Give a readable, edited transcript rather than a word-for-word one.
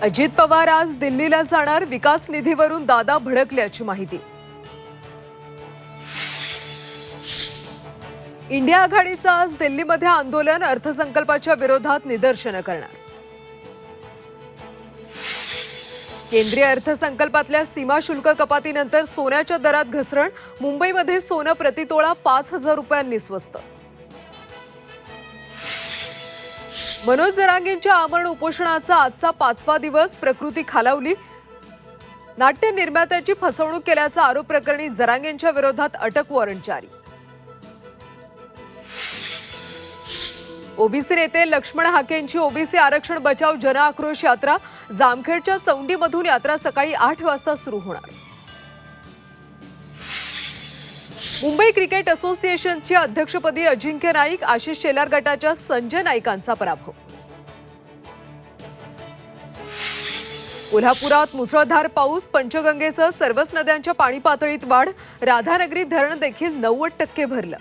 अजित पवार आज दिल्लीला जाणार, विकास निधीवरून दादा भडकल्याची माहिती। इंडिया आघाडीचं आज दिल्लीमध्ये आंदोलन, अर्थसंकल्पाच्या विरोधात निदर्शनं करणार। केंद्रीय अर्थसंकल्पातल्या सीमा शुल्क कपातीनंतर सोन्याच्या दरात घसरण, मुंबईमध्ये सोनं प्रतितोळा 5,000 रुपयांनी स्वस्त। मनोज जरांगेंच्या आमरण उपोषणाचा आजचा 5वा दिवस, प्रकृती खालावली। नाट्य निर्मात्याची फसवणूक केल्याचा आरोप प्रकरणी जरांगेंच्या विरोधात अटक वॉरंट जारी। ओबीसी नेते लक्ष्मण हाकेंची ओबीसी आरक्षण बचाव जनआक्रोश यात्रा, जामखेडच्या चौंडीमधून यात्रा सकाळी 8 वाजता सुरू होणार। मुंबई क्रिकेट असोसिएशनच्या अध्यक्षपदी अजिंक्य नाईक, आशिष शेलार गटाच्या संजय नाईकांचा पराभव। कोल्हापुरात मुसळधार पाऊस, पंचगंगेसह सर्वच नद्यांच्या पाणी पातळीत वाढ, राधानगरी धरण देखील 90% भरलं।